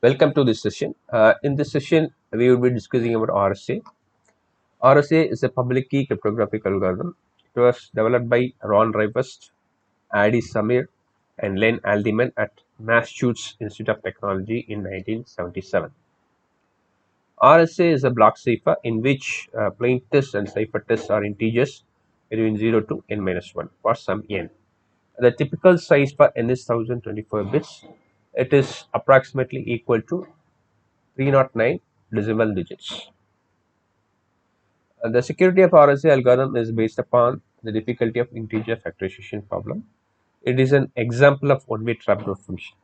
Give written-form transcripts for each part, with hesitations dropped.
Welcome to this session. In this session, we will be discussing about RSA. RSA is a public key cryptographic algorithm. It was developed by Ron Rivest, Adi Samir, and Len Aldiman at Massachusetts Institute of Technology in 1977. RSA is a block cipher in which plain text and ciphertext are integers between 0 to n minus 1 for some n. The typical size for n is 1024 bits. It is approximately equal to 309 decimal digits. The security of RSA algorithm is based upon the difficulty of integer factorization problem. It is an example of one-way trapdoor function.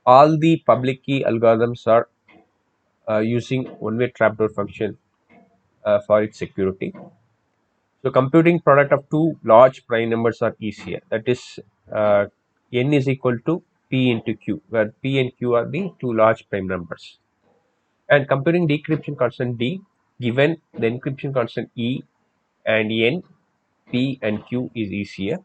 All the public key algorithms are using one-way trapdoor function for its security. So computing product of two large prime numbers are easier. That is, n is equal to p into q, where p and q are the two large prime numbers. And computing decryption constant d, given the encryption constant e and n, p and q is easier.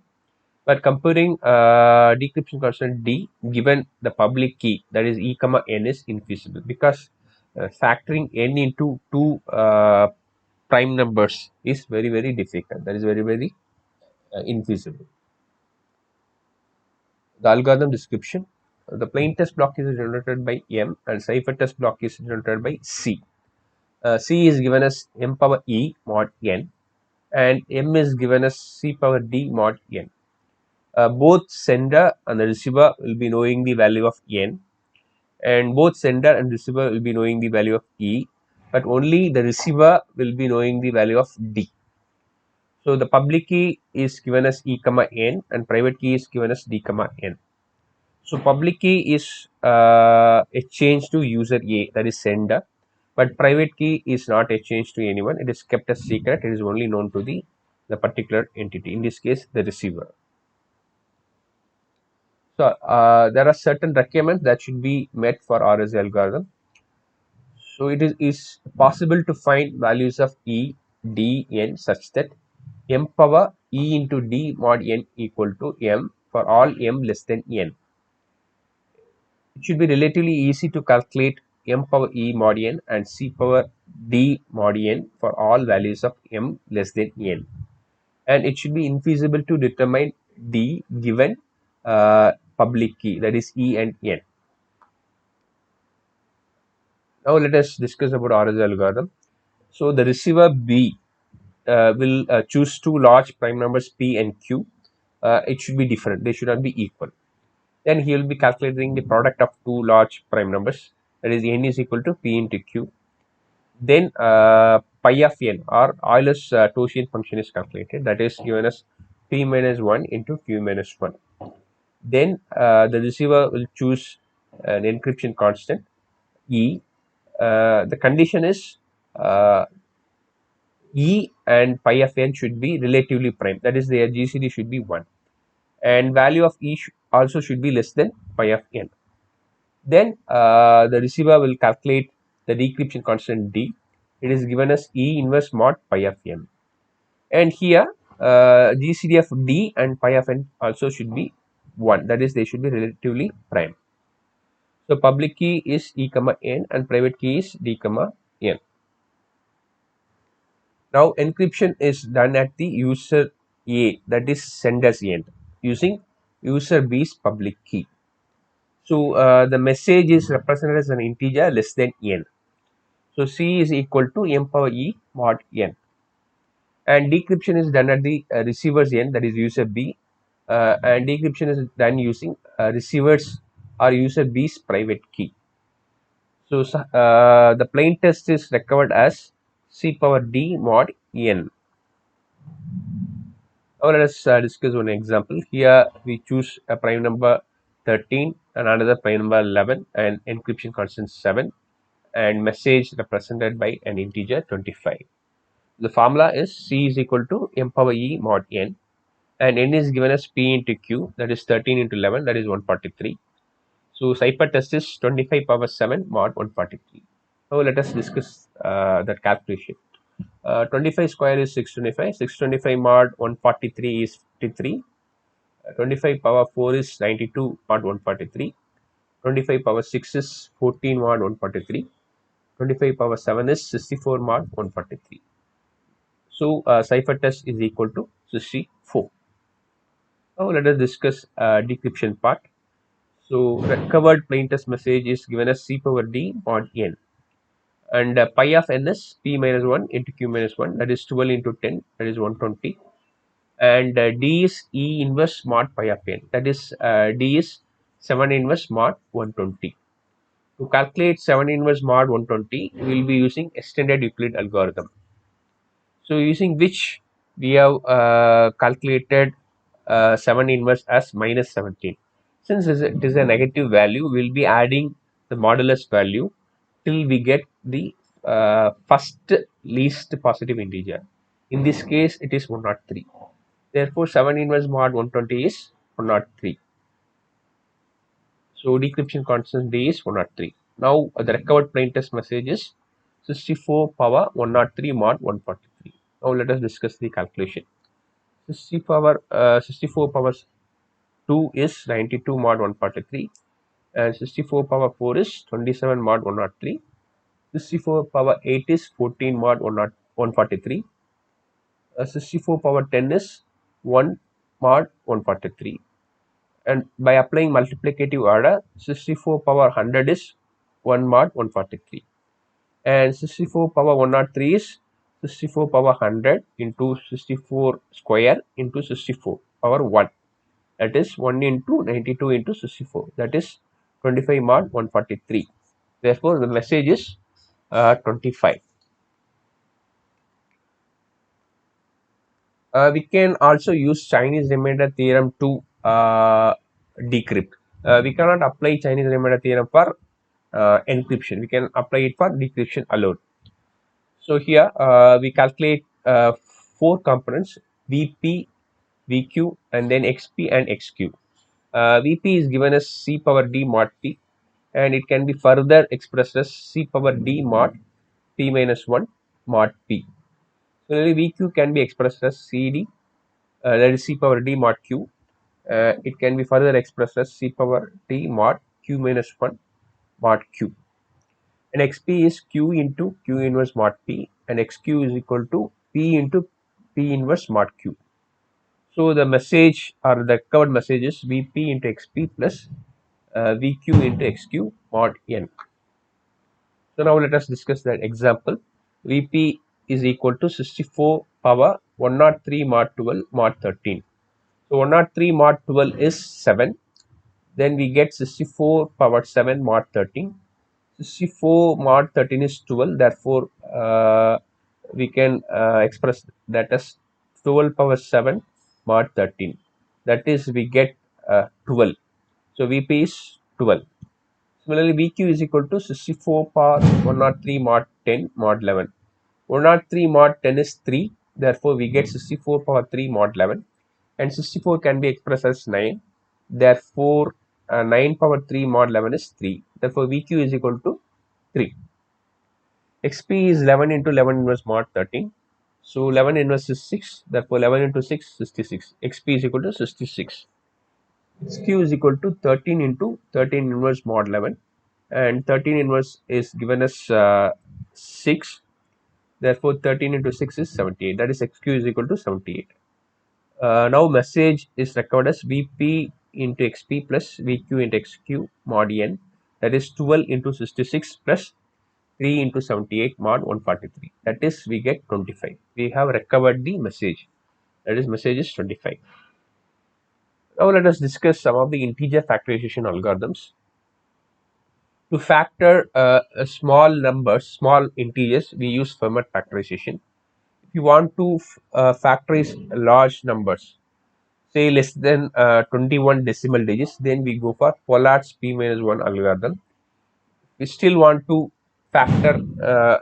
But computing decryption constant d, given the public key, that is e comma n, is infeasible, because factoring n into two prime numbers is very difficult. That is very infeasible. The algorithm description: the plaintext block is generated by M and ciphertext block is generated by C. C is given as m power e mod n and m is given as c power d mod n. Both sender and the receiver will be knowing the value of n, and both sender and receiver will be knowing the value of e, but only the receiver will be knowing the value of d. So the public key is given as e comma n and private key is given as d comma n. So public key is exchanged to user A, that is sender, but private key is not exchanged to anyone. It is kept as secret. It is only known to the particular entity, in this case the receiver. So there are certain requirements that should be met for RSA algorithm. So it is possible to find values of e, d, n such that m power e into d mod n equal to m for all m less than n. It should be relatively easy to calculate m power e mod n and c power d mod n for all values of m less than n. And it should be infeasible to determine d given public key, that is e and n. Now let us discuss about RSA algorithm. So the receiver B will choose two large prime numbers p and q. It should be different. They should not be equal. Then he will be calculating the product of two large prime numbers, that is n is equal to p into q. Then pi of n, or Euler's Taussian function, is calculated, that is given as p minus 1 into q minus 1. Then the receiver will choose an encryption constant e. The condition is e and pi of n should be relatively prime, that is their GCD should be 1, and value of e also should be less than pi of n. Then the receiver will calculate the decryption constant d. It is given as e inverse mod pi of n, and here GCD of d and pi of n also should be 1, that is they should be relatively prime. So public key is e comma n and private key is d comma n. Now encryption is done at the user A, that is sender's end, using user B's public key. So the message is represented as an integer less than n. So C is equal to m power e mod n. And decryption is done at the receiver's end, that is user B, and decryption is done using receiver's or user B's private key. So the plain text is recovered as C power d mod n. Now let us discuss one example. Here we choose a prime number 13 and another prime number 11 and encryption constant 7 and message represented by an integer 25. The formula is C is equal to m power e mod n, and n is given as p into q, that is 13 into 11, that is 143. So ciphertext is 25 power 7 mod 143. Now let us discuss that calculation. 25 square is 625. 625 mod 143 is 53. 25 power 4 is 92 mod 143. 25 power 6 is 14 mod 143. 25 power 7 is 64 mod 143. So ciphertext is equal to 64. Now let us discuss decryption part. So recovered plaintext message is given as C power D mod n, and pi of n is p minus 1 into q minus 1, that is 12 into 10, that is 120, and d is e inverse mod pi of n, that is d is 7 inverse mod 120. To calculate 7 inverse mod 120, we will be using extended Euclid algorithm. So using which we have calculated 7 inverse as minus 17. Since it is a negative value, we will be adding the modulus value till we get the first least positive integer. In this case, it is 103. Therefore, 7 inverse mod 120 is 103. So decryption constant D is 103. Now the recovered plaintext message is 64 power 103 mod 143. Now let us discuss the calculation. 64 power 2 is 92 mod 143, and 64 power 4 is 27 mod 103. 64 power 8 is 14 mod 143. 64 power 10 is 1 mod 143. And by applying multiplicative order, 64 power 100 is 1 mod 143, and 64 power 103 is 64 power 100 into 64 square into 64 power 1, that is 1 into 92 into 64, that is 25 mod 143. Therefore the message is 25. We can also use Chinese remainder theorem to decrypt. We cannot apply Chinese remainder theorem for encryption. We can apply it for decryption alone. So here we calculate 4 components: VP, VQ, and then XP and XQ. VP is given as C power D mod P, and it can be further expressed as C power D mod P minus 1 mod P. Similarly, VQ can be expressed as CD, that is C power D mod Q. It can be further expressed as C power D mod Q minus 1 mod Q. And XP is Q into Q inverse mod P, and XQ is equal to P into P inverse mod Q. So the message or the covered message is VP into XP plus VQ into XQ mod N. So now let us discuss that example. VP is equal to 64 power 103 mod 12 mod 13. So 103 mod 12 is 7. Then we get 64 power 7 mod 13. 64 mod 13 is 12. Therefore, we can express that as 12 power 7 mod 13. That is, we get 12. So VP is 12. Similarly, VQ is equal to 64 power 103 mod 10 mod 11. 103 mod 10 is 3. Therefore, we get 64 power 3 mod 11. And 64 can be expressed as 9. Therefore, 9 power 3 mod 11 is 3. Therefore, VQ is equal to 3. XP is 11 into 11 inverse mod 13. So 11 inverse is 6. Therefore, 11 into 6 66. XP is equal to 66. XQ is equal to 13 into 13 inverse mod 11. And 13 inverse is given as 6. Therefore, 13 into 6 is 78. That is, XQ is equal to 78. Now message is recorded as VP into XP plus VQ into XQ mod N, that is 12 into 66 plus 3 into 78 mod 143, that is we get 25. We have recovered the message, that is message is 25. Now let us discuss some of the integer factorization algorithms. To factor small numbers, small integers, we use Fermat factorization. If you want to factorize large numbers, say less than 21 decimal digits, then we go for Pollard's P minus 1 algorithm. We still want to factor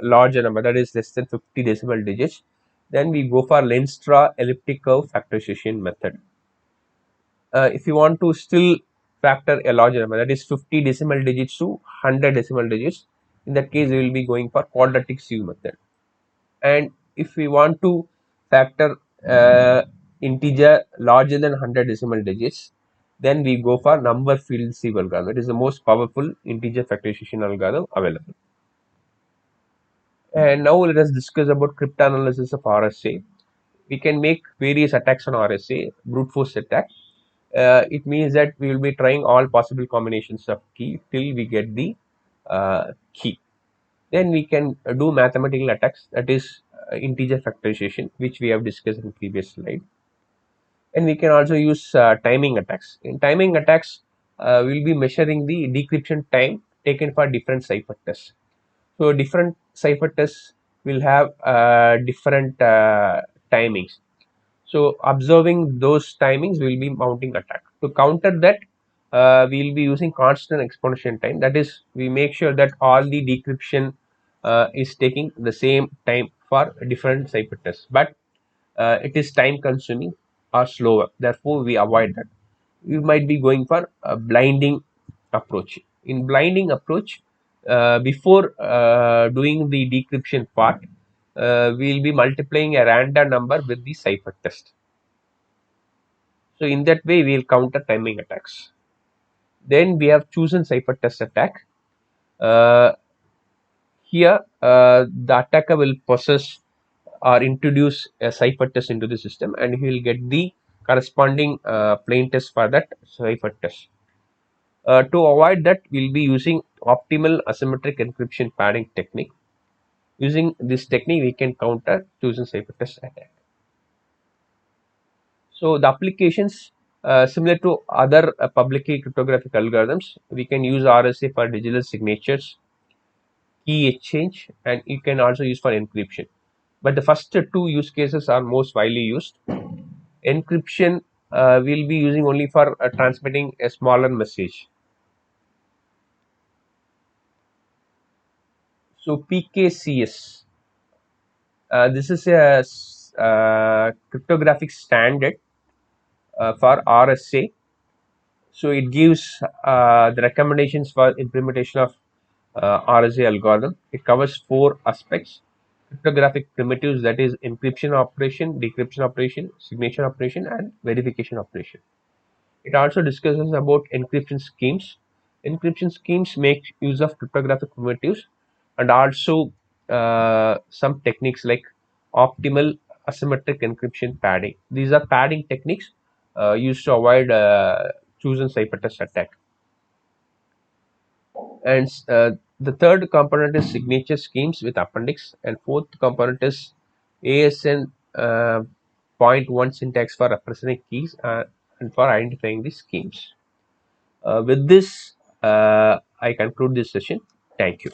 larger number, that is less than 50 decimal digits, then we go for Lenstra elliptic curve factorization method. If you want to still factor a larger number, that is 50 decimal digits to 100 decimal digits, in that case we will be going for quadratic sieve method. And if we want to factor integer larger than 100 decimal digits, then we go for number filled sieve algorithm. It is the most powerful integer factorization algorithm available. And now let us discuss about cryptanalysis of RSA. We can make various attacks on RSA, brute force attack. It means that we will be trying all possible combinations of key till we get the key. Then we can do mathematical attacks, that is integer factorization, which we have discussed in previous slide. And we can also use timing attacks. In timing attacks, we'll be measuring the decryption time taken for different ciphertexts. So different ciphertexts will have different timings. So observing those timings, we will be mounting attack. To counter that, we will be using constant exponential time. That is, we make sure that all the decryption is taking the same time for different ciphertexts, but it is time consuming or slower. Therefore, we avoid that. We might be going for a blinding approach. In blinding approach, before doing the decryption part, we will be multiplying a random number with the ciphertext. So in that way, we will counter timing attacks. Then we have chosen ciphertext attack. Uh, Here, the attacker will possess or introduce a ciphertext into the system, and he will get the corresponding plain text for that ciphertext. To avoid that, we'll be using optimal asymmetric encryption padding technique. Using this technique, we can counter chosen ciphertext attack. So the applications similar to other publicly cryptographic algorithms, we can use RSA for digital signatures, key exchange, and you can also use for encryption. But the first two use cases are most widely used. Encryption we'll be using only for transmitting a smaller message. So PKCS, this is a cryptographic standard for RSA. So it gives the recommendations for implementation of RSA algorithm. It covers four aspects: cryptographic primitives, that is encryption operation, decryption operation, signature operation, and verification operation. It also discusses about encryption schemes. Encryption schemes make use of cryptographic primitives and also some techniques like optimal asymmetric encryption padding. These are padding techniques used to avoid chosen ciphertext attack. And the third component is signature schemes with appendix, and fourth component is ASN point one syntax for representing keys and for identifying the schemes. With this, I conclude this session. Thank you.